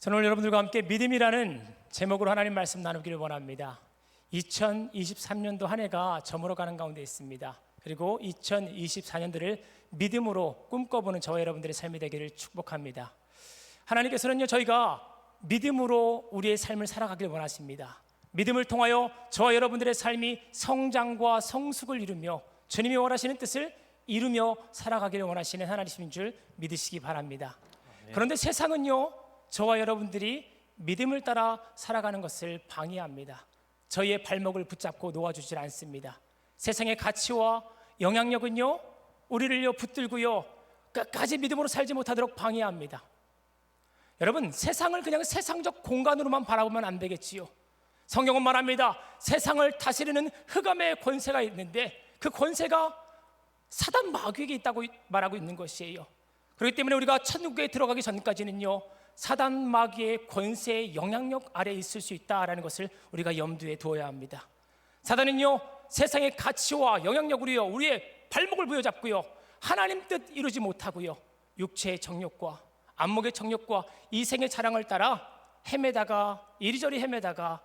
저는 오늘 여러분들과 함께 믿음이라는 제목으로 하나님 말씀 나누기를 원합니다. 2023년도 한 해가 저물어가는 가운데 있습니다. 그리고 2024년도를 믿음으로 꿈꿔보는 저와 여러분들의 삶이 되기를 축복합니다. 하나님께서는요, 저희가 믿음으로 우리의 삶을 살아가길 원하십니다. 믿음을 통하여 저와 여러분들의 삶이 성장과 성숙을 이루며 주님이 원하시는 뜻을 이루며 살아가기를 원하시는 하나님이신 줄 믿으시기 바랍니다. 그런데 세상은요, 저와 여러분들이 믿음을 따라 살아가는 것을 방해합니다. 저희의 발목을 붙잡고 놓아주질 않습니다. 세상의 가치와 영향력은요, 우리를요 붙들고요 끝까지 믿음으로 살지 못하도록 방해합니다. 여러분, 세상을 그냥 세상적 공간으로만 바라보면 안 되겠지요. 성경은 말합니다. 세상을 다스리는 흑암의 권세가 있는데 그 권세가 사단 마귀에게 있다고 말하고 있는 것이에요. 그렇기 때문에 우리가 천국에 들어가기 전까지는요, 사단 마귀의 권세의 영향력 아래에 있을 수 있다라는 것을 우리가 염두에 두어야 합니다. 사단은요, 세상의 가치와 영향력으로요 우리의 발목을 부여잡고요 하나님 뜻 이루지 못하고요 육체의 정욕과 안목의 정욕과 이생의 자랑을 따라 헤매다가 이리저리 헤매다가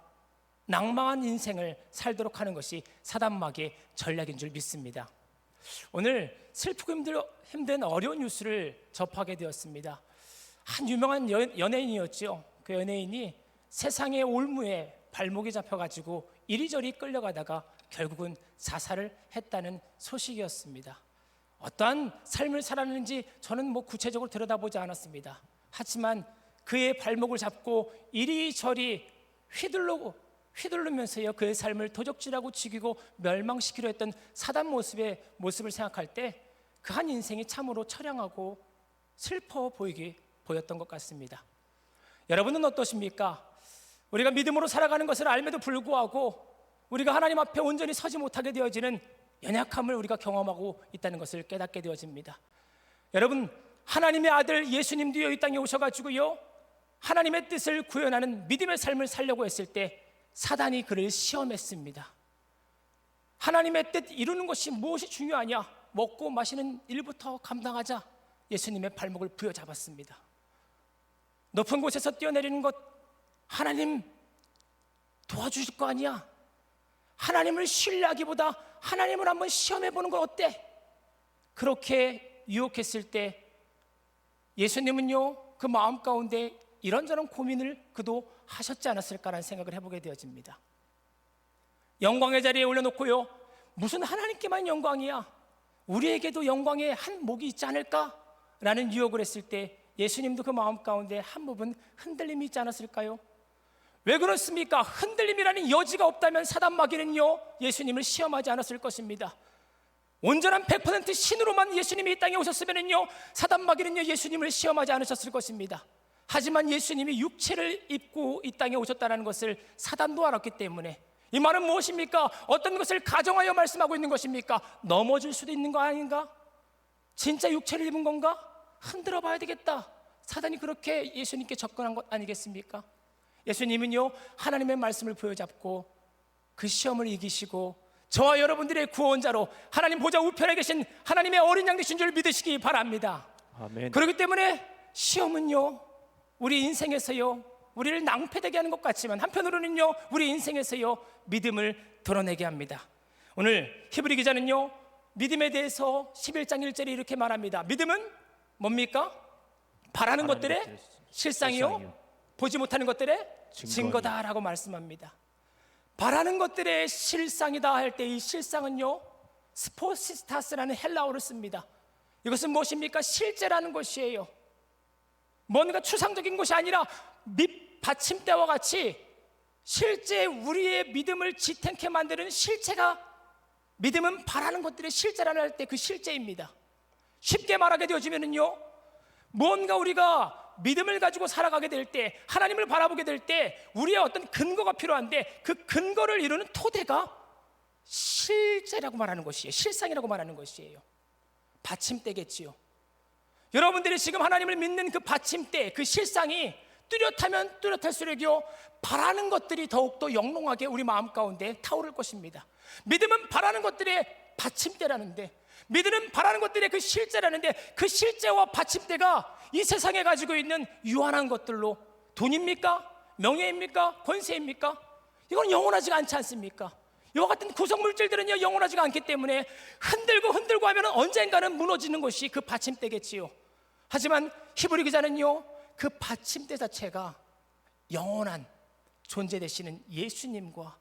낭망한 인생을 살도록 하는 것이 사단 마귀의 전략인 줄 믿습니다. 오늘 슬프고 힘든 어려운 뉴스를 접하게 되었습니다. 한 유명한 연예인이었죠. 그 연예인이 세상의 올무에 발목이 잡혀가지고 이리저리 끌려가다가 결국은 자살을 했다는 소식이었습니다. 어떠한 삶을 살았는지 저는 구체적으로 들여다보지 않았습니다. 하지만 그의 발목을 잡고 이리저리 휘두르면서요 그의 삶을 도적질하고 죽이고 멸망시키려 했던 사단 모습을 생각할 때 그 한 인생이 참으로 처량하고 슬퍼 보였던 것 같습니다. 여러분은 어떠십니까? 우리가 믿음으로 살아가는 것을 알면도 불구하고 우리가 하나님 앞에 온전히 서지 못하게 되어지는 연약함을 우리가 경험하고 있다는 것을 깨닫게 되어집니다. 여러분, 하나님의 아들 예수님도요 이 땅에 오셔가지고요 하나님의 뜻을 구현하는 믿음의 삶을 살려고 했을 때 사단이 그를 시험했습니다. 하나님의 뜻 이루는 것이 무엇이 중요하냐? 먹고 마시는 일부터 감당하자. 예수님의 발목을 부여잡았습니다. 높은 곳에서 뛰어내리는 것 하나님 도와주실 거 아니야? 하나님을 신뢰하기보다 하나님을 한번 시험해보는 건 어때? 그렇게 유혹했을 때 예수님은요 그 마음 가운데 이런저런 고민을 그도 하셨지 않았을까라는 생각을 해보게 되어집니다. 영광의 자리에 올려놓고요 무슨 하나님께만 영광이야, 우리에게도 영광의 한 목이 있지 않을까? 라는 유혹을 했을 때 예수님도 그 마음 가운데 한 부분 흔들림이 있지 않았을까요? 왜 그렇습니까? 흔들림이라는 여지가 없다면 사단 마귀는요 예수님을 시험하지 않았을 것입니다. 온전한 100% 신으로만 예수님이 이 땅에 오셨으면요 사단 마귀는요 예수님을 시험하지 않으셨을 것입니다. 하지만 예수님이 육체를 입고 이 땅에 오셨다는 것을 사단도 알았기 때문에 이 말은 무엇입니까? 어떤 것을 가정하여 말씀하고 있는 것입니까? 넘어질 수도 있는 거 아닌가? 진짜 육체를 입은 건가? 흔들어 봐야 되겠다. 사단이 그렇게 예수님께 접근한 것 아니겠습니까? 예수님은요 하나님의 말씀을 부여잡고 그 시험을 이기시고 저와 여러분들의 구원자로 하나님 보좌 우편에 계신 하나님의 어린 양 되신 줄 믿으시기 바랍니다. 아멘. 그렇기 때문에 시험은요 우리 인생에서요 우리를 낭패되게 하는 것 같지만 한편으로는요 우리 인생에서요 믿음을 드러내게 합니다. 오늘 히브리 기자는요 믿음에 대해서 11장 1절에 이렇게 말합니다. 믿음은 뭡니까? 바라는 것들의 실상이요 보지 못하는 것들의 증거다라고 말씀합니다. 바라는 것들의 실상이다 할 때 이 실상은요 스포시스타스라는 헬라어를 씁니다. 이것은 무엇입니까? 실제라는 것이에요. 뭔가 추상적인 것이 아니라 밑받침대와 같이 실제 우리의 믿음을 지탱케 만드는 실체가, 믿음은 바라는 것들의 실제라는 할 때 그 실제입니다. 쉽게 말하게 되어지면요 뭔가 우리가 믿음을 가지고 살아가게 될 때, 하나님을 바라보게 될 때 우리의 어떤 근거가 필요한데 그 근거를 이루는 토대가 실제라고 말하는 것이에요. 실상이라고 말하는 것이에요. 받침대겠지요. 여러분들이 지금 하나님을 믿는 그 받침대, 그 실상이 뚜렷하면 뚜렷할수록요 바라는 것들이 더욱더 영롱하게 우리 마음 가운데 타오를 것입니다. 믿음은 바라는 것들의 받침대라는데, 믿음은 바라는 것들의 그 실제라는데, 그 실제와 받침대가 이 세상에 가지고 있는 유한한 것들로 돈입니까? 명예입니까? 권세입니까? 이건 영원하지가 않지 않습니까? 이와 같은 구성물질들은요 영원하지가 않기 때문에 흔들고 하면 언젠가는 무너지는 것이 그 받침대겠지요. 하지만 히브리 기자는요 그 받침대 자체가 영원한 존재 되시는 예수님과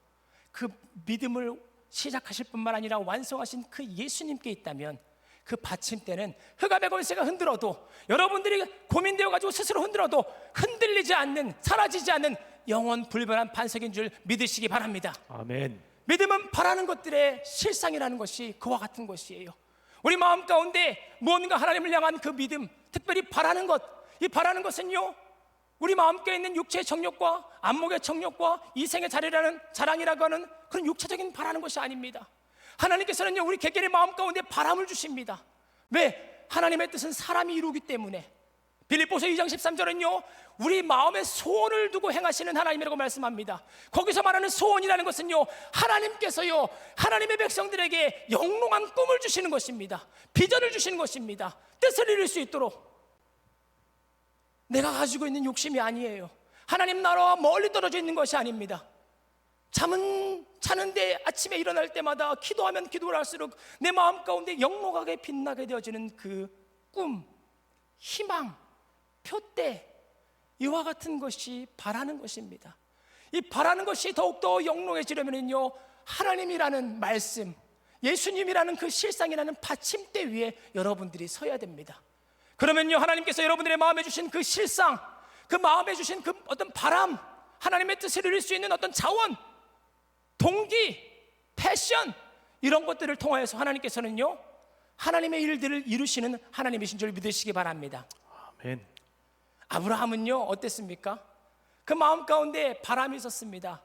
그 믿음을 시작하실 뿐만 아니라 완성하신 그 예수님께 있다면 그 받침대는 흑암의 권세가 흔들어도, 여러분들이 고민되어 가지고 스스로 흔들어도 흔들리지 않는, 사라지지 않는 영원 불변한 반석인 줄 믿으시기 바랍니다. 아멘. 믿음은 바라는 것들의 실상이라는 것이 그와 같은 것이에요. 우리 마음 가운데 무언가 하나님을 향한 그 믿음, 특별히 바라는 것, 이 바라는 것은요 우리 마음속에 있는 육체의 정욕과 안목의 정욕과 이생의 자랑이라고 하는 그런 육체적인 바라는 것이 아닙니다. 하나님께서는요 우리 개개인의 마음 가운데 바람을 주십니다. 왜? 하나님의 뜻은 사람이 이루기 때문에. 빌립보서 2장 13절은요 우리 마음의 소원을 두고 행하시는 하나님이라고 말씀합니다. 거기서 말하는 소원이라는 것은요 하나님께서요 하나님의 백성들에게 영롱한 꿈을 주시는 것입니다. 비전을 주시는 것입니다. 뜻을 이룰 수 있도록. 내가 가지고 있는 욕심이 아니에요. 하나님 나라와 멀리 떨어져 있는 것이 아닙니다. 잠은 자는데 아침에 일어날 때마다 기도하면 기도를 할수록 내 마음 가운데 영롱하게 빛나게 되어지는 그 꿈, 희망, 표대, 이와 같은 것이 바라는 것입니다. 이 바라는 것이 더욱더 영롱해지려면요 하나님이라는 말씀, 예수님이라는 그 실상이라는 받침대 위에 여러분들이 서야 됩니다. 그러면요 하나님께서 여러분들의 마음에 주신 그 실상, 그 마음에 주신 그 어떤 바람, 하나님의 뜻을 이룰 수 있는 어떤 자원, 동기, 패션, 이런 것들을 통하여서 하나님께서는요 하나님의 일들을 이루시는 하나님이신 줄 믿으시기 바랍니다. 아멘. 아브라함은요 어땠습니까? 그 마음 가운데 바람이 있었습니다.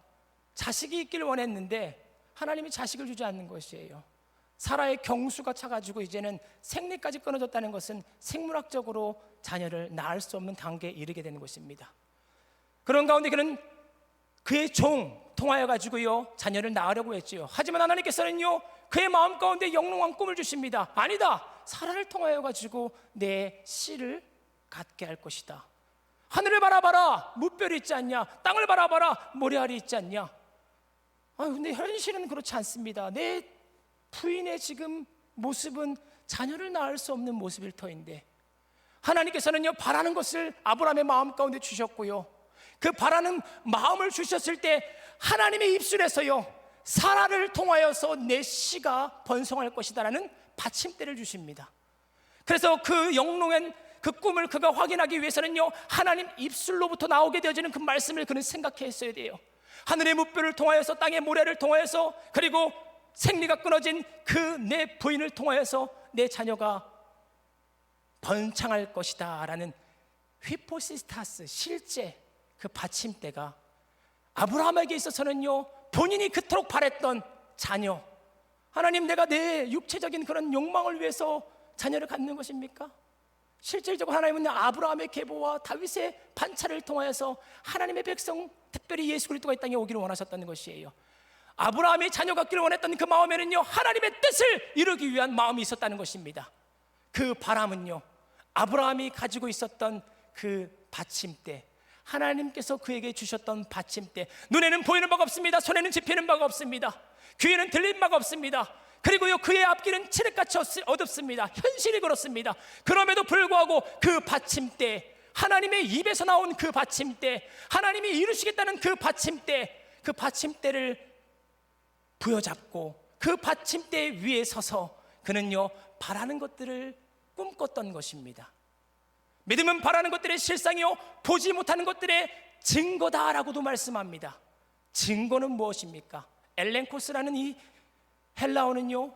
자식이 있기를 원했는데 하나님이 자식을 주지 않는 것이에요. 사라의 경수가 차가지고 이제는 생리까지 끊어졌다는 것은 생물학적으로 자녀를 낳을 수 없는 단계에 이르게 되는 것입니다. 그런 가운데 그는 그의 종 통하여 가지고요 자녀를 낳으려고 했지요. 하지만 하나님께서는요 그의 마음 가운데 영롱한 꿈을 주십니다. 아니다, 사라를 통하여 가지고 내 씨를 갖게 할 것이다. 하늘을 바라봐라, 무별이 있지 않냐? 땅을 바라봐라, 모래알이 있지 않냐? 근데 현실은 그렇지 않습니다. 내 부인의 지금 모습은 자녀를 낳을 수 없는 모습일 터인데 하나님께서는요 바라는 것을 아브라함의 마음 가운데 주셨고요, 그 바라는 마음을 주셨을 때 하나님의 입술에서요 사라를 통하여서 내 씨가 번성할 것이다라는 받침대를 주십니다. 그래서 그 영롱한 그 꿈을 그가 확인하기 위해서는요 하나님 입술로부터 나오게 되어지는 그 말씀을 그는 생각했어야 돼요. 하늘의 무뼈를 통하여서 땅의 모래를 통하여서 그리고 생리가 끊어진 그 내 부인을 통하여서 내 자녀가 번창할 것이다 라는 휘포시스타스, 실제 그 받침대가 아브라함에게 있어서는요 본인이 그토록 바랬던 자녀, 하나님 내가 내 육체적인 그런 욕망을 위해서 자녀를 갖는 것입니까? 실질적으로 하나님은 아브라함의 계보와 다윗의 반차를 통하여서 하나님의 백성, 특별히 예수 그리스도가 이 땅에 오기를 원하셨다는 것이에요. 아브라함이 자녀 갖기를 원했던 그 마음에는요 하나님의 뜻을 이루기 위한 마음이 있었다는 것입니다. 그 바람은요 아브라함이 가지고 있었던 그 받침대, 하나님께서 그에게 주셨던 받침대, 눈에는 보이는 바가 없습니다. 손에는 집히는 바가 없습니다. 귀에는 들리는 바가 없습니다. 그리고요 그의 앞길은 칠흑같이 어둡습니다. 현실이 그렇습니다. 그럼에도 불구하고 그 받침대, 하나님의 입에서 나온 그 받침대, 하나님이 이루시겠다는 그 받침대, 그 받침대를 부여잡고 그 받침대 위에 서서 그는요 바라는 것들을 꿈꿨던 것입니다. 믿음은 바라는 것들의 실상이요 보지 못하는 것들의 증거다라고도 말씀합니다. 증거는 무엇입니까? 엘렌코스라는 이 헬라어는요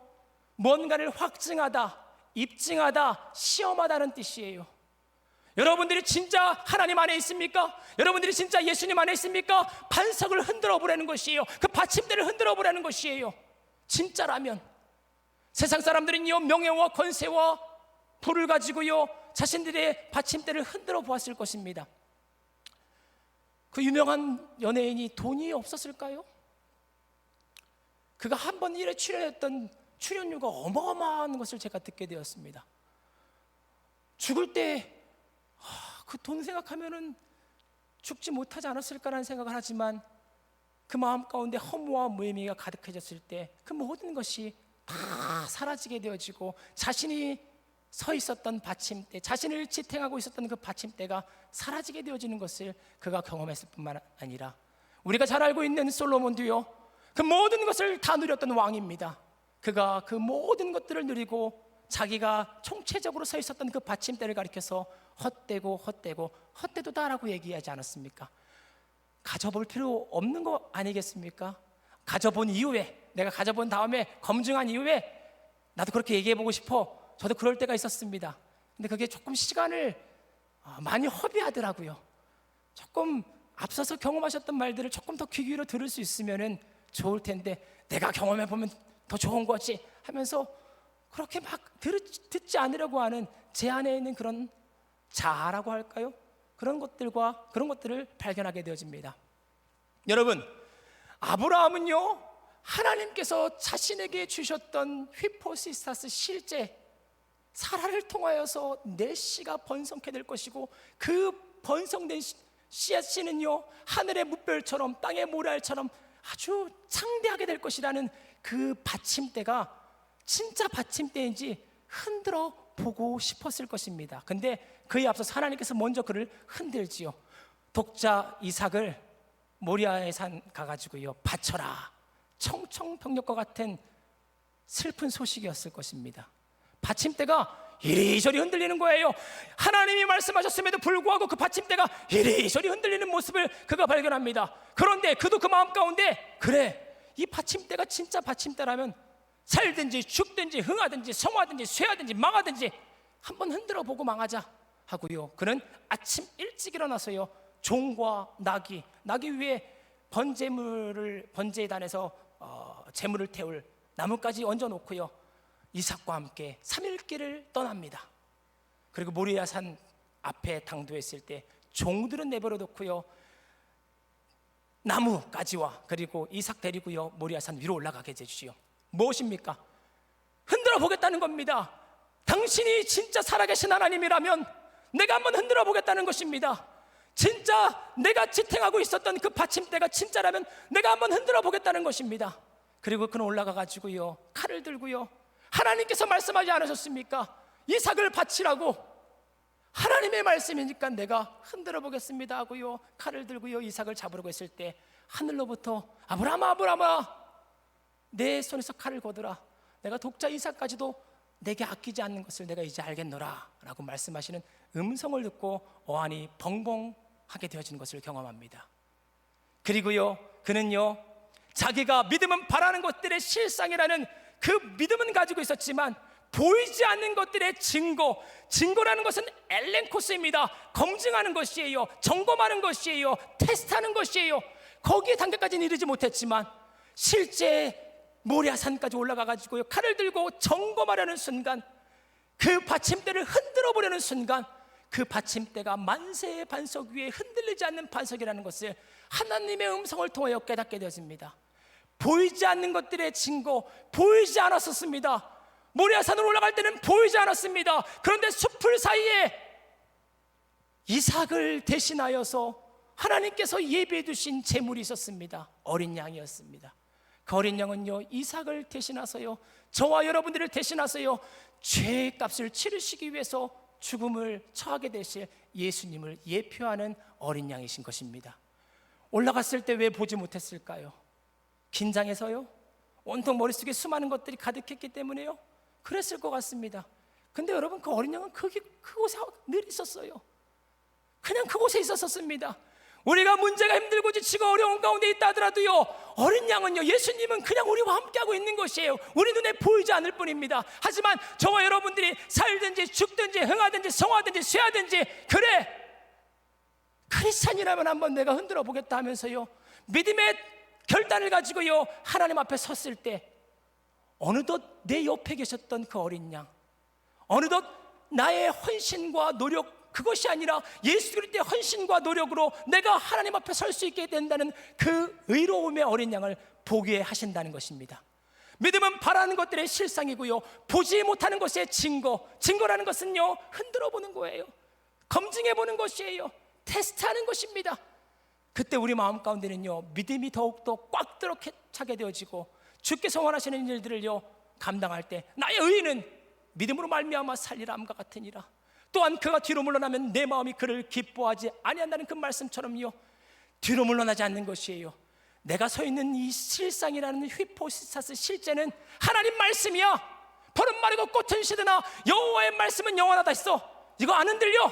뭔가를 확증하다, 입증하다, 시험하다는 뜻이에요. 여러분들이 진짜 하나님 안에 있습니까? 여러분들이 진짜 예수님 안에 있습니까? 반석을 흔들어 보라는 것이에요. 그 받침대를 흔들어 보라는 것이에요. 진짜라면 세상 사람들은요 명예와 권세와 부를 가지고요 자신들의 받침대를 흔들어 보았을 것입니다. 그 유명한 연예인이 돈이 없었을까요? 그가 한 번 일에 출연했던 출연료가 어마어마한 것을 제가 듣게 되었습니다. 죽을 때 그 돈 생각하면은 죽지 못하지 않았을까라는 생각을 하지만 그 마음 가운데 허무와 무의미가 가득해졌을 때 그 모든 것이 다 사라지게 되어지고 자신이 서 있었던 받침대, 자신을 지탱하고 있었던 그 받침대가 사라지게 되어지는 것을 그가 경험했을 뿐만 아니라 우리가 잘 알고 있는 솔로몬도요, 그 모든 것을 다 누렸던 왕입니다. 그가 그 모든 것들을 누리고 자기가 총체적으로 서 있었던 그 받침대를 가리켜서 헛되고 헛되고 헛되도다라고 얘기하지 않았습니까? 가져볼 필요 없는 거 아니겠습니까? 가져본 이후에, 내가 가져본 다음에 검증한 이후에 나도 그렇게 얘기해보고 싶어. 저도 그럴 때가 있었습니다. 근데 그게 조금 시간을 많이 허비하더라고요. 조금 앞서서 경험하셨던 말들을 조금 더 귀 기울여 들을 수 있으면 좋을 텐데, 내가 경험해보면 더 좋은 거지 하면서 그렇게 막 듣지 않으려고 하는 제 안에 있는 그런 자아라고 할까요? 그런 것들을 발견하게 되어집니다. 여러분, 아브라함은요, 하나님께서 자신에게 주셨던 휘포시스타스 실제 사라를 통하여서 내 씨가 번성케 될 것이고, 그 번성된 씨앗이는요 하늘의 무별처럼 땅의 모래알처럼 아주 창대하게 될 것이라는 그 받침대가 진짜 받침대인지 흔들어 보고 싶었을 것입니다. 근데 그에 앞서서 하나님께서 먼저 그를 흔들지요. 독자 이삭을 모리아의 산 가가지고요 바쳐라. 청청병력과 같은 슬픈 소식이었을 것입니다. 받침대가 이리저리 흔들리는 거예요. 하나님이 말씀하셨음에도 불구하고 그 받침대가 이리저리 흔들리는 모습을 그가 발견합니다. 그런데 그도 그 마음 가운데, 그래, 이 받침대가 진짜 받침대라면 살든지 죽든지 흥하든지 성하든지 쇠하든지 망하든지 한번 흔들어 보고 망하자 하고요, 그는 아침 일찍 일어나서요 종과 나귀 위에 번제단에서 제물을 태울 나무까지 얹어놓고요 이삭과 함께 3일길을 떠납니다. 그리고 모리아 산 앞에 당도했을 때 종들은 내버려 놓고요 나무까지와 그리고 이삭 데리고요 모리아 산 위로 올라가게 해주시오. 무엇입니까? 흔들어 보겠다는 겁니다. 당신이 진짜 살아계신 하나님이라면 내가 한번 흔들어 보겠다는 것입니다. 진짜 내가 지탱하고 있었던 그 받침대가 진짜라면 내가 한번 흔들어 보겠다는 것입니다. 그리고 그는 올라가 가지고요 칼을 들고요, 하나님께서 말씀하지 않으셨습니까? 이삭을 바치라고. 하나님의 말씀이니까 내가 흔들어 보겠습니다 하고요 칼을 들고요 이삭을 잡으려고 했을 때 하늘로부터 아브라함아 내 손에서 칼을 거두라. 내가 독자 이삭까지도 내게 아끼지 않는 것을 내가 이제 알겠노라 라고 말씀하시는 음성을 듣고 어안이 벙벙하게 되어지는 것을 경험합니다. 그리고요 그는요 자기가 믿음은 바라는 것들의 실상이라는 그 믿음은 가지고 있었지만 보이지 않는 것들의 증거라는 것은 엘렌코스입니다. 검증하는 것이에요. 점검하는 것이에요. 테스트하는 것이에요. 거기에 단계까지는 이르지 못했지만 실제 모리아 산까지 올라가 가지고요 칼을 들고 점검하려는 순간, 그 받침대를 흔들어 보려는 순간, 그 받침대가 만세의 반석 위에 흔들리지 않는 반석이라는 것을 하나님의 음성을 통하여 깨닫게 되어집니다. 보이지 않는 것들의 증거, 보이지 않았었습니다. 모리아 산으로 올라갈 때는 보이지 않았습니다. 그런데 숲풀 사이에 이삭을 대신하여서 하나님께서 예비해 두신 제물이 있었습니다. 어린 양이었습니다. 그 어린 양은요 이삭을 대신하서요 저와 여러분들을 대신하서요 죄의 값을 치르시기 위해서 죽음을 처하게 되실 예수님을 예표하는 어린 양이신 것입니다. 올라갔을 때 왜 보지 못했을까요? 긴장해서요? 온통 머릿속에 수많은 것들이 가득했기 때문에요? 그랬을 것 같습니다. 근데 여러분, 그 어린 양은 그곳에 늘 있었어요. 그냥 그곳에 있었습니다. 우리가 문제가 힘들고 지치고 어려운 가운데 있다 하더라도요 어린 양은요, 예수님은 그냥 우리와 함께하고 있는 것이에요. 우리 눈에 보이지 않을 뿐입니다. 하지만 저와 여러분들이 살든지 죽든지 흥하든지 성하든지 쇠하든지, 그래, 크리스찬이라면 한번 내가 흔들어 보겠다 하면서요 믿음의 결단을 가지고요 하나님 앞에 섰을 때, 어느덧 내 옆에 계셨던 그 어린 양, 어느덧 나의 헌신과 노력, 그것이 아니라 예수 그리스도의 헌신과 노력으로 내가 하나님 앞에 설 수 있게 된다는 그 의로움의 어린 양을 보게 하신다는 것입니다. 믿음은 바라는 것들의 실상이고요 보지 못하는 것의 증거라는 것은요 흔들어 보는 거예요. 검증해 보는 것이에요. 테스트하는 것입니다. 그때 우리 마음 가운데는요, 믿음이 더욱더 꽉 들어 차게 되어지고 주께서 원하시는 일들을요 감당할 때 나의 의인은 믿음으로 말미암아 살리라 함과 같으니라. 또한 그가 뒤로 물러나면 내 마음이 그를 기뻐하지 아니한다는 그 말씀처럼요, 뒤로 물러나지 않는 것이에요. 내가 서 있는 이 실상이라는 휘포시스타스 실제는 하나님 말씀이야. 벌은 마르고 꽃은 시드나 여호와의 말씀은 영원하다 했어. 이거 안 흔들려.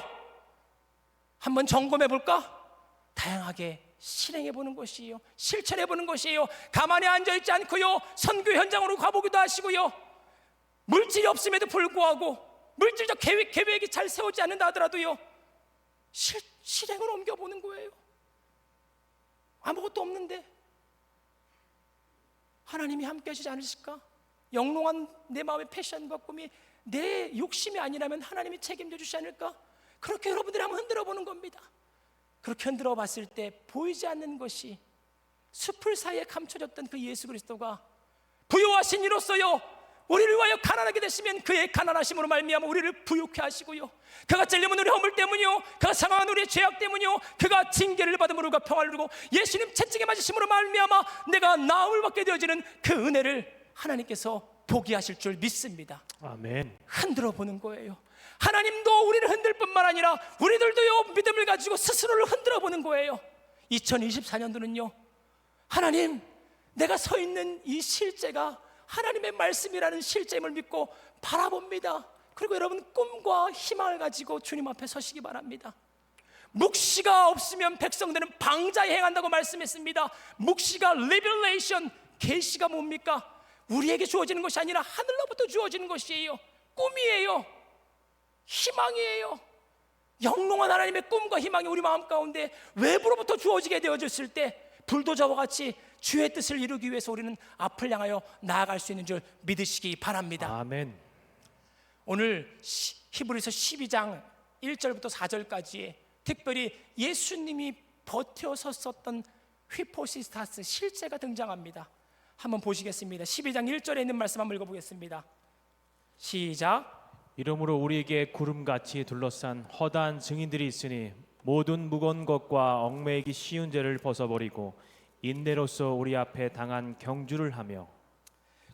한번 점검해 볼까? 다양하게 실행해 보는 것이에요. 실천해 보는 것이에요. 가만히 앉아 있지 않고요, 선교 현장으로 가보기도 하시고요, 물질이 없음에도 불구하고 물질적 계획이 잘 세우지 않는다 하더라도요, 실행으로 옮겨보는 거예요. 아무것도 없는데 하나님이 함께 하시지 않으실까? 영롱한 내 마음의 패션과 꿈이 내 욕심이 아니라면 하나님이 책임져 주시지 않을까? 그렇게 여러분들이 한번 흔들어 보는 겁니다. 그렇게 흔들어 봤을 때 보이지 않는 것이 숲을 사이에 감춰졌던 그 예수 그리스도가 부요하신 이로써요 우리를 위하여 가난하게 되시면 그의 가난하심으로 말미암아 우리를 부유케 하시고요, 그가 찔림은 우리 허물 때문이요, 그가 상한 우리의 죄악 때문이요, 그가 징계를 받음으로 우리가 평화를 누리고 예수님 채찍에 맞으심으로 말미암아 내가 나음을 받게 되어지는 그 은혜를 하나님께서 보게 하실 줄 믿습니다. 아멘. 흔들어 보는 거예요. 하나님도 우리를 흔들 뿐만 아니라 우리들도요 믿음을 가지고 스스로를 흔들어 보는 거예요. 2024년도는요 하나님, 내가 서 있는 이 실제가 하나님의 말씀이라는 실제임을 믿고 바라봅니다. 그리고 여러분 꿈과 희망을 가지고 주님 앞에 서시기 바랍니다. 묵시가 없으면 백성들은 방자에 행한다고 말씀했습니다. 묵시가 리벨레이션, 계시가 뭡니까? 우리에게 주어지는 것이 아니라 하늘로부터 주어지는 것이에요. 꿈이에요. 희망이에요. 영롱한 하나님의 꿈과 희망이 우리 마음 가운데 외부로부터 주어지게 되어졌을 때 불도저와 같이 주의 뜻을 이루기 위해서 우리는 앞을 향하여 나아갈 수 있는 줄 믿으시기 바랍니다. 아멘. 오늘 히브리서 12장 1절부터 4절까지에 특별히 예수님이 버텨 섰었던 휘포시스타스 실제가 등장합니다. 한번 보시겠습니다. 12장 1절에 있는 말씀 한번 읽어보겠습니다. 시작. 이러므로 우리에게 구름같이 둘러싼 허다한 증인들이 있으니 모든 무거운 것과 얽매이기 쉬운 죄를 벗어버리고 인내로서 우리 앞에 당한 경주를 하며.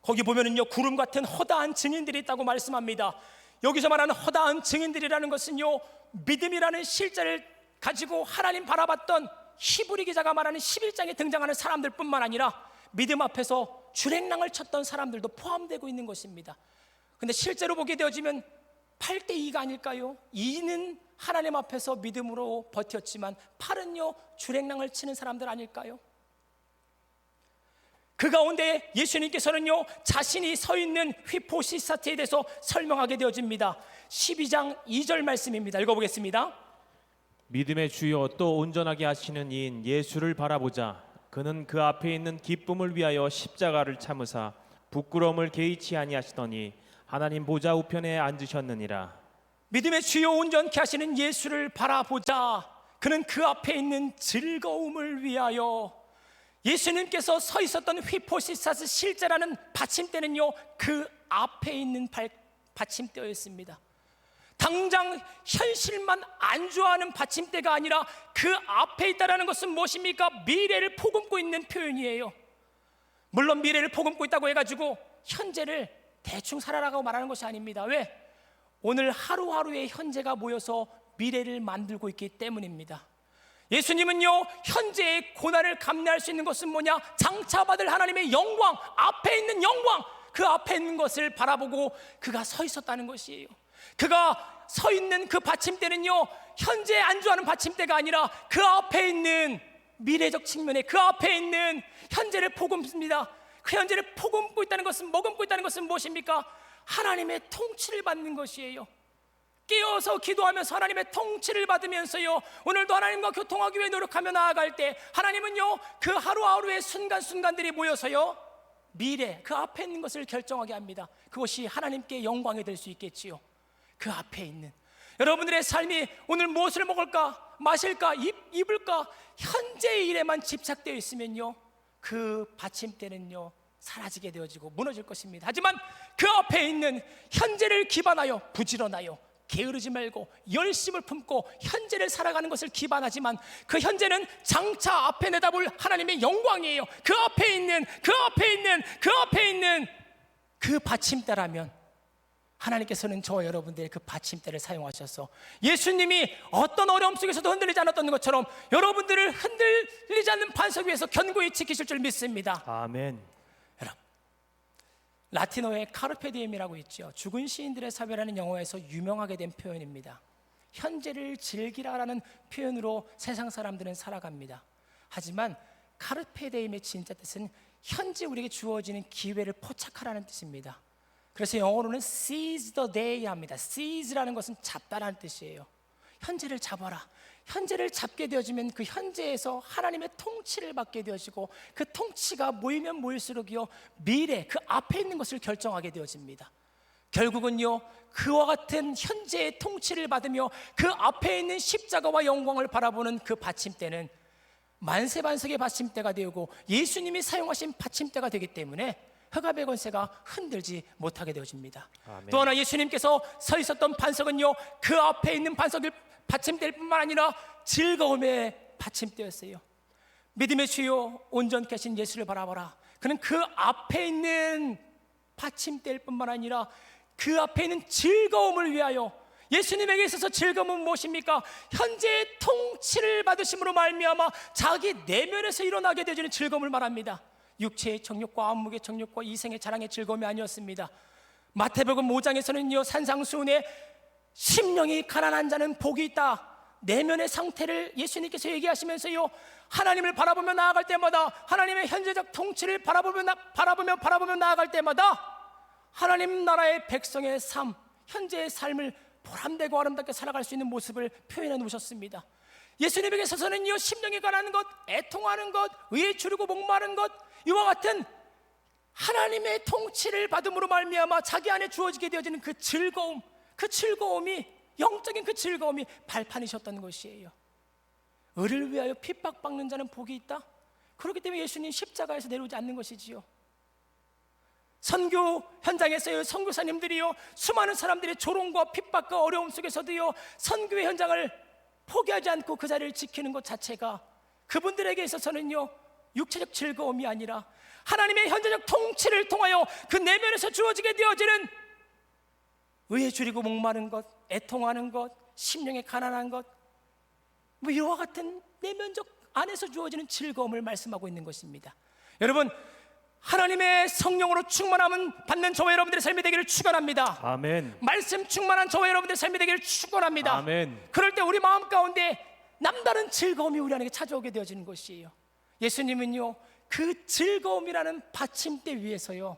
거기 보면은요 구름 같은 허다한 증인들이 있다고 말씀합니다. 여기서 말하는 허다한 증인들이라는 것은요 믿음이라는 실제를 가지고 하나님 바라봤던 히브리 기자가 말하는 11장에 등장하는 사람들 뿐만 아니라 믿음 앞에서 주랭랑을 쳤던 사람들도 포함되고 있는 것입니다. 근데 실제로 보게 되어지면 8대 2가 아닐까요? 2는 하나님 앞에서 믿음으로 버텼지만 8은요 주랭랑을 치는 사람들 아닐까요? 그 가운데 예수님께서는요 자신이 서 있는 휘포시스타스에 대해서 설명하게 되어집니다. 12장 2절 말씀입니다. 읽어보겠습니다. 믿음의 주여 또 온전하게 하시는 이인 예수를 바라보자. 그는 그 앞에 있는 기쁨을 위하여 십자가를 참으사 부끄러움을 개의치 아니하시더니 하나님 보좌 우편에 앉으셨느니라. 믿음의 주여 온전케 하시는 예수를 바라보자. 그는 그 앞에 있는 즐거움을 위하여. 예수님께서 서 있었던 휘포시스타스 실제라는 받침대는요 그 앞에 있는 받침대였습니다. 당장 현실만 안주하는 받침대가 아니라 그 앞에 있다는 것은 무엇입니까? 미래를 포금고 있는 표현이에요. 물론 미래를 포금고 있다고 해가지고 현재를 대충 살아라고 말하는 것이 아닙니다. 왜? 오늘 하루하루의 현재가 모여서 미래를 만들고 있기 때문입니다. 예수님은요 현재의 고난을 감내할 수 있는 것은 뭐냐? 장차받을 하나님의 영광, 앞에 있는 영광, 그 앞에 있는 것을 바라보고 그가 서 있었다는 것이에요. 그가 서 있는 그 받침대는요 현재에 안주하는 받침대가 아니라 그 앞에 있는 미래적 측면에 그 앞에 있는 현재를 포금습니다. 그 현재를 포금고 있다는 것은, 머금고 있다는 것은 무엇입니까? 하나님의 통치를 받는 것이에요. 깨어서 기도하면서 하나님의 통치를 받으면서요 오늘도 하나님과 교통하기 위해 노력하며 나아갈 때 하나님은요 그 하루하루의 순간순간들이 모여서요 미래, 그 앞에 있는 것을 결정하게 합니다. 그것이 하나님께 영광이 될 수 있겠지요. 그 앞에 있는 여러분들의 삶이 오늘 무엇을 먹을까, 마실까, 입을까, 현재의 일에만 집착되어 있으면요 그 받침대는요 사라지게 되어지고 무너질 것입니다. 하지만 그 앞에 있는 현재를 기반하여 부지런하여 게으르지 말고 열심을 품고 현재를 살아가는 것을 기반하지만 그 현재는 장차 앞에 내다볼 하나님의 영광이에요. 그 앞에 있는 그 받침대라면 하나님께서는 저와 여러분들의 그 받침대를 사용하셔서 예수님이 어떤 어려움 속에서도 흔들리지 않았던 것처럼 여러분들을 흔들리지 않는 반석 위에서 견고히 지키실 줄 믿습니다. 아멘. 여러분, 라틴어에 카르페 디엠이라고 있죠. 죽은 시인들의 사회라는 영어에서 유명하게 된 표현입니다. 현재를 즐기라라는 표현으로 세상 사람들은 살아갑니다. 하지만 카르페 디엠의 진짜 뜻은 현재 우리에게 주어지는 기회를 포착하라는 뜻입니다. 그래서 영어로는 seize the day 합니다. seize라는 것은 잡다라는 뜻이에요. 현재를 잡아라. 현재를 잡게 되어지면 그 현재에서 하나님의 통치를 받게 되어지고 그 통치가 모이면 모일수록요 미래 그 앞에 있는 것을 결정하게 되어집니다. 결국은요 그와 같은 현재의 통치를 받으며 그 앞에 있는 십자가와 영광을 바라보는 그 받침대는 만세반석의 받침대가 되고 예수님이 사용하신 받침대가 되기 때문에 흑암의 권세가 흔들지 못하게 되어집니다. 아멘. 또 하나 예수님께서 서 있었던 반석은요 그 앞에 있는 반석을 받침대일 뿐만 아니라 즐거움의 받침대였어요. 믿음의 주요 온전케 하신 예수를 바라보라. 그는 그 앞에 있는 받침대일 뿐만 아니라 그 앞에 있는 즐거움을 위하여, 예수님에게 있어서 즐거움은 무엇입니까? 현재의 통치를 받으심으로 말미암아 자기 내면에서 일어나게 되어지는 즐거움을 말합니다. 육체의 정욕과 안목의 정욕과 이생의 자랑의 즐거움이 아니었습니다. 마태복음 5장에서는요 산상수훈에 심령이 가난한 자는 복이 있다, 내면의 상태를 예수님께서 얘기하시면서요 하나님을 바라보며 나아갈 때마다, 하나님의 현재적 통치를 바라보며 나아갈 때마다 하나님 나라의 백성의 삶, 현재의 삶을 보람되고 아름답게 살아갈 수 있는 모습을 표현해 놓으셨습니다. 예수님에게 있어서는요 심령이 가난한 것, 애통하는 것, 의에 주르고 목마른 것, 이와 같은 하나님의 통치를 받음으로 말미암아 자기 안에 주어지게 되어지는 그 즐거움, 그 즐거움이, 영적인 그 즐거움이 발판이셨던 것이에요. 의를 위하여 핍박받는 자는 복이 있다. 그렇기 때문에 예수님 십자가에서 내려오지 않는 것이지요. 선교 현장에서요 선교사님들이요 수많은 사람들의 조롱과 핍박과 어려움 속에서도요 선교의 현장을 포기하지 않고 그 자리를 지키는 것 자체가 그분들에게 있어서는요 육체적 즐거움이 아니라 하나님의 현재적 통치를 통하여 그 내면에서 주어지게 되어지는 의에 줄이고 목마른 것, 애통하는 것, 심령에 가난한 것, 뭐 이와 같은 내면적 안에서 주어지는 즐거움을 말씀하고 있는 것입니다. 여러분, 하나님의 성령으로 충만함은 받는 저와 여러분들의 삶이 되기를 축원합니다. 아멘. 말씀 충만한 저와 여러분들의 삶이 되기를 축원합니다. 아멘. 그럴 때 우리 마음 가운데 남다른 즐거움이 우리 안에 찾아오게 되어지는 것이에요. 예수님은요 그 즐거움이라는 받침대 위에서요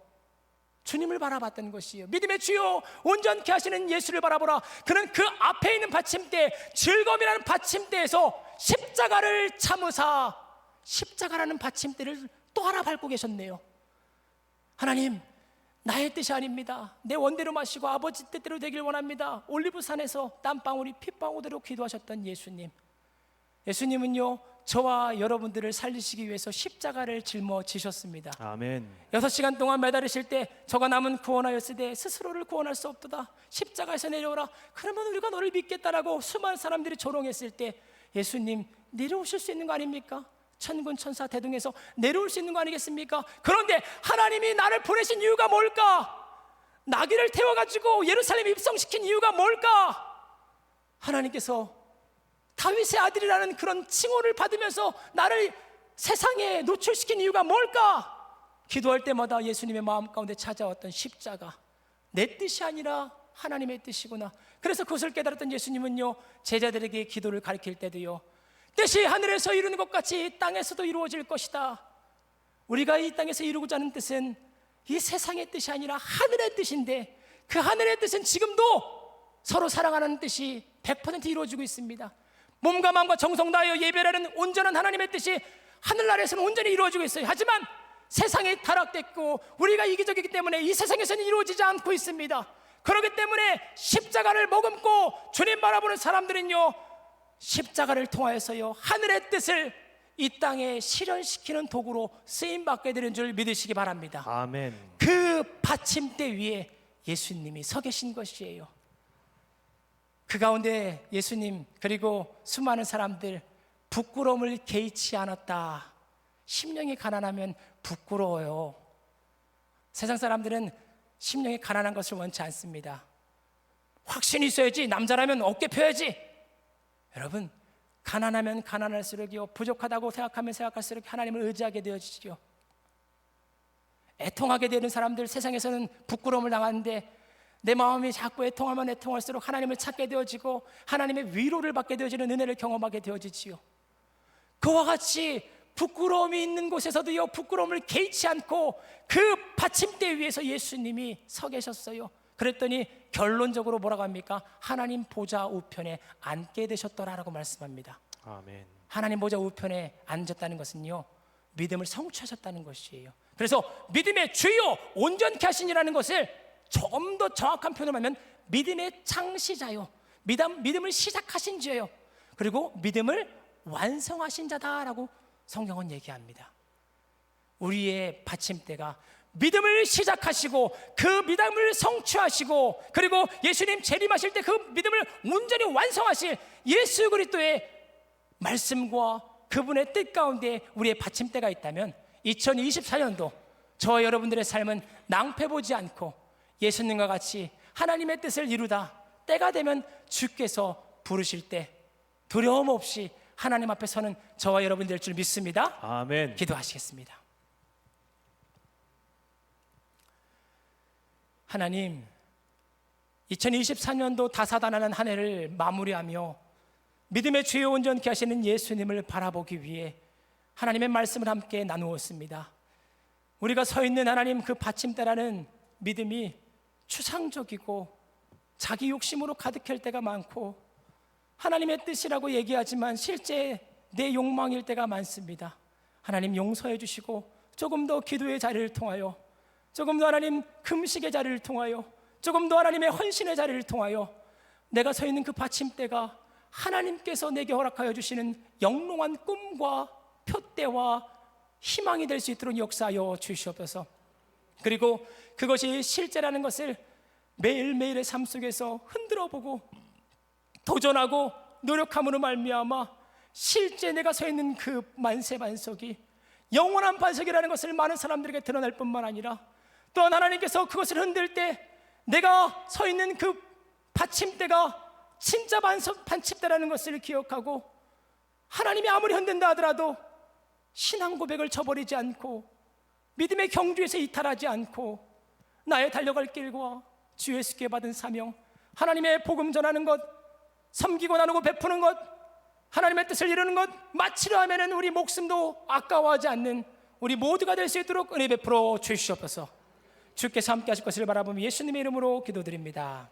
주님을 바라봤던 것이에요. 믿음의 주요 온전케 하시는 예수를 바라보라. 그는 그 앞에 있는 받침대, 즐거움이라는 받침대에서 십자가를 참으사 십자가라는 받침대를 또 하나 밟고 계셨네요. 하나님, 나의 뜻이 아닙니다. 내 원대로 마시고 아버지 뜻대로 되길 원합니다. 올리브산에서 땀방울이 핏방울대로 기도하셨던 예수님, 예수님은요 저와 여러분들을 살리시기 위해서 십자가를 짊어지셨습니다. 아멘. 6시간 동안 매달으실 때 저가 남은 구원하였으되 스스로를 구원할 수 없도다, 십자가에서 내려오라, 그러면 우리가 너를 믿겠다라고 수많은 사람들이 조롱했을 때 예수님 내려오실 수 있는 거 아닙니까? 천군 천사 대동에서 내려올 수 있는 거 아니겠습니까? 그런데 하나님이 나를 보내신 이유가 뭘까? 나귀를 태워가지고 예루살렘에 입성시킨 이유가 뭘까? 하나님께서 다윗의 아들이라는 그런 칭호를 받으면서 나를 세상에 노출시킨 이유가 뭘까? 기도할 때마다 예수님의 마음 가운데 찾아왔던 십자가, 내 뜻이 아니라 하나님의 뜻이구나. 그래서 그것을 깨달았던 예수님은요 제자들에게 기도를 가르칠 때도요 뜻이 하늘에서 이루는 것 같이 땅에서도 이루어질 것이다. 우리가 이 땅에서 이루고자 하는 뜻은 이 세상의 뜻이 아니라 하늘의 뜻인데, 그 하늘의 뜻은 지금도 서로 사랑하는 뜻이 100% 이루어지고 있습니다. 몸과 마음과 정성 다하여 예배라는 온전한 하나님의 뜻이 하늘나라에서는 온전히 이루어지고 있어요. 하지만 세상에 타락됐고 우리가 이기적이기 때문에 이 세상에서는 이루어지지 않고 있습니다. 그렇기 때문에 십자가를 머금고 주님 바라보는 사람들은요 십자가를 통하여서요 하늘의 뜻을 이 땅에 실현시키는 도구로 쓰임받게 되는 줄 믿으시기 바랍니다. 아멘. 그 받침대 위에 예수님이 서 계신 것이에요. 그 가운데 예수님 그리고 수많은 사람들 부끄러움을 개의치 않았다. 심령이 가난하면 부끄러워요. 세상 사람들은 심령이 가난한 것을 원치 않습니다. 확신이 있어야지, 남자라면 어깨 펴야지. 여러분, 가난하면 가난할수록요, 부족하다고 생각하면 생각할수록 하나님을 의지하게 되어지죠. 애통하게 되는 사람들, 세상에서는 부끄러움을 당하는데 내 마음이 자꾸 애통하면 애통할수록 하나님을 찾게 되어지고 하나님의 위로를 받게 되어지는 은혜를 경험하게 되어지지요. 그와 같이 부끄러움이 있는 곳에서도요, 부끄러움을 개의치 않고 그 받침대 위에서 예수님이 서 계셨어요. 그랬더니 결론적으로 뭐라고 합니까? 하나님 보좌 우편에 앉게 되셨더라라고 말씀합니다. 아멘. 하나님 보좌 우편에 앉았다는 것은요, 믿음을 성취하셨다는 것이에요. 그래서 믿음의 주요 온전케 하시니라는 것을 좀 더 정확한 표현을 하면 믿음의 창시자요, 믿음을 시작하신 자요, 그리고 믿음을 완성하신 자다라고 성경은 얘기합니다. 우리의 받침대가 믿음을 시작하시고 그 믿음을 성취하시고 그리고 예수님 재림하실 때 그 믿음을 온전히 완성하실 예수 그리스도의 말씀과 그분의 뜻 가운데 우리의 받침대가 있다면 2024년도 저와 여러분들의 삶은 낭패보지 않고 예수님과 같이 하나님의 뜻을 이루다 때가 되면 주께서 부르실 때 두려움 없이 하나님 앞에 서는 저와 여러분 될 줄 믿습니다. 아멘. 기도하시겠습니다. 하나님, 2024년도 다사다난한 한 해를 마무리하며 믿음의 주요 온전케 하시는 예수님을 바라보기 위해 하나님의 말씀을 함께 나누었습니다. 우리가 서 있는 하나님 그 받침대라는 믿음이 추상적이고 자기 욕심으로 가득할 때가 많고 하나님의 뜻이라고 얘기하지만 실제 내 욕망일 때가 많습니다. 하나님 용서해 주시고 조금 더 기도의 자리를 통하여, 조금 더 하나님 금식의 자리를 통하여, 조금 더 하나님의 헌신의 자리를 통하여 내가 서 있는 그 받침대가 하나님께서 내게 허락하여 주시는 영롱한 꿈과 표대와 희망이 될 수 있도록 역사하여 주시옵소서. 그리고 그것이 실제라는 것을 매일매일의 삶 속에서 흔들어보고 도전하고 노력함으로 말미암아 실제 내가 서 있는 그 만세 반석이 영원한 반석이라는 것을 많은 사람들에게 드러낼 뿐만 아니라 또한 하나님께서 그것을 흔들 때 내가 서 있는 그 받침대가 진짜 받침대라는 것을 기억하고 하나님이 아무리 흔든다 하더라도 신앙 고백을 저버리지 않고 믿음의 경주에서 이탈하지 않고 나의 달려갈 길과 주 예수께 받은 사명, 하나님의 복음 전하는 것, 섬기고 나누고 베푸는 것, 하나님의 뜻을 이루는 것 마치려 하면은 우리 목숨도 아까워하지 않는 우리 모두가 될 수 있도록 은혜 베풀어 주시옵소서. 주께서 함께 하실 것을 바라보며 예수님의 이름으로 기도드립니다.